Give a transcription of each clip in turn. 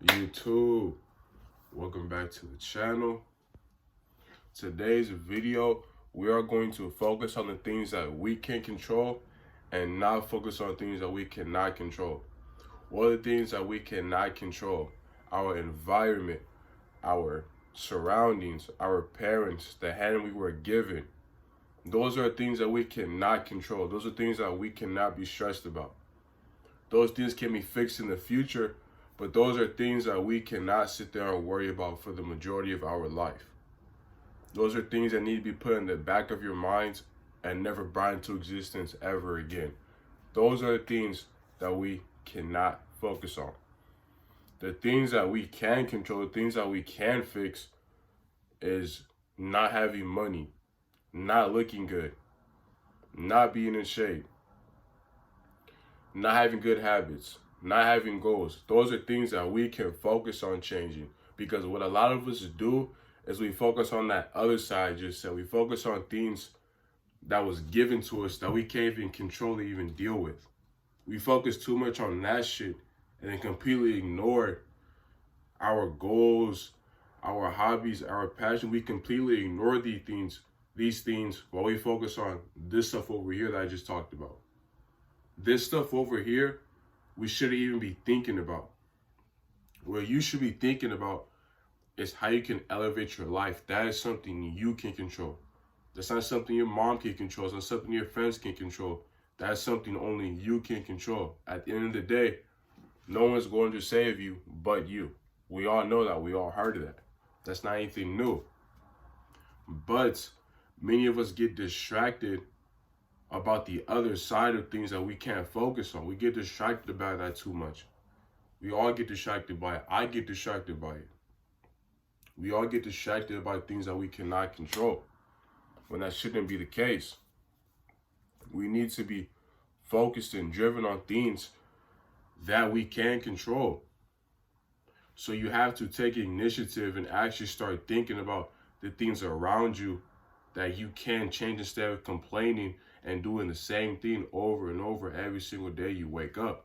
YouTube, welcome back to the channel. Today's video, we are going to focus on the things that we can control and not focus on things that we cannot control. What are the things that we cannot control? Our environment, our surroundings, our parents, the hand we were given. Those are things that we cannot control. Those are things that we cannot be stressed about. Those things can be fixed in the future, but those are things that we cannot sit there and worry about for the majority of our life. Those are things that need to be put in the back of your minds and never brought into existence ever again. Those are the things that we cannot focus on. The things that we can control, the things that we can fix is not having money, not looking good, not being in shape, not having good habits, not having goals. Those are things that we can focus on changing, because what a lot of us do is we focus on that other side. Just said, we focus on things that was given to us that we can't even control or even deal with. We focus too much on that shit and then completely ignore our goals, our hobbies, our passion. We completely ignore these things while we focus on this stuff over here that I just talked about. This stuff over here, we shouldn't even be thinking about. What you should be thinking about is how you can elevate your life. That is something you can control. That's not something your mom can control. It's not something your friends can control. That's something only you can control. At the end of the day, no one's going to save you but you. We all know that. We all heard of that. That's not anything new. But many of us get distracted about the other side of things that we can't focus on. We get distracted about that too much. We all get distracted by it. I get distracted by it. We all get distracted by things that we cannot control, when that shouldn't be the case. We need to be focused and driven on things that we can control. So you have to take initiative and actually start thinking about the things around you that you can change, instead of complaining and doing the same thing over and over every single day you wake up.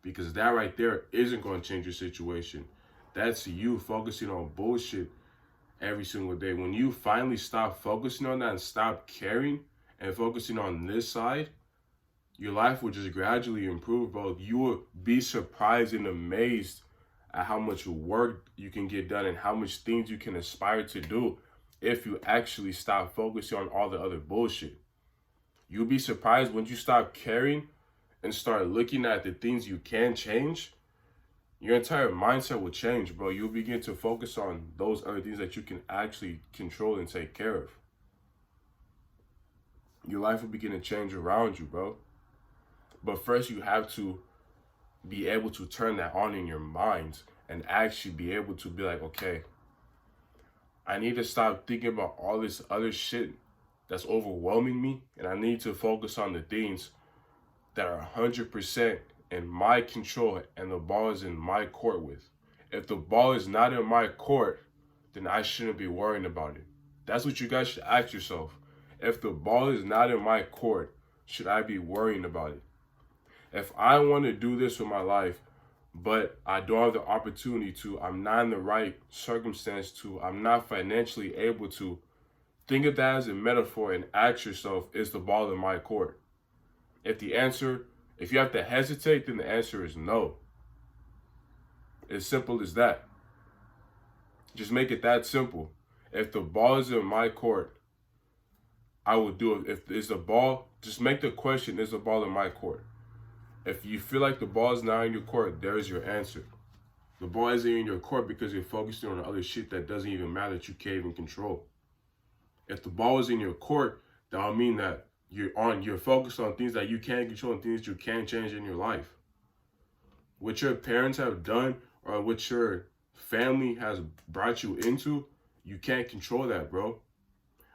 Because that right there isn't going to change your situation. That's you focusing on bullshit every single day. When you finally stop focusing on that and stop caring and focusing on this side, your life will just gradually improve, bro. You will be surprised and amazed at how much work you can get done and how much things you can aspire to do if you actually stop focusing on all the other bullshit. You'll be surprised when you stop caring and start looking at the things you can change. Your entire mindset will change, bro. You'll begin to focus on those other things that you can actually control and take care of. Your life will begin to change around you, bro. But first, you have to be able to turn that on in your mind and actually be able to be like, okay, I need to stop thinking about all this other shit that's overwhelming me, and I need to focus on the things that are 100% in my control and the ball is in my court with. If the ball is not in my court, then I shouldn't be worrying about it. That's what you guys should ask yourself. If the ball is not in my court, should I be worrying about it? If I want to do this with my life, but I don't have the opportunity to, I'm not in the right circumstance to, I'm not financially able to, think of that as a metaphor and ask yourself, is the ball in my court? If you have to hesitate, then the answer is no. As simple as that. Just make it that simple. If the ball is in my court, I will do it. If it's the ball, just make the question, is the ball in my court? If you feel like the ball is not in your court, there's your answer. The ball isn't in your court because you're focusing on other shit that doesn't even matter, that you can't even control. If the ball is in your court, that'll mean that you're focused on things that you can control and things you can change in your life. What your parents have done or what your family has brought you into, you can't control that, bro.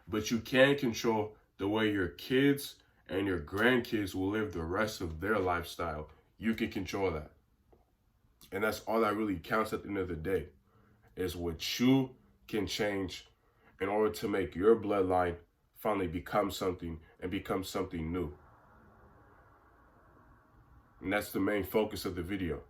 But you can control the way your kids and your grandkids will live the rest of their lifestyle. You can control that. And that's all that really counts at the end of the day, is what you can change in order to make your bloodline finally become something and become something new. And that's the main focus of the video.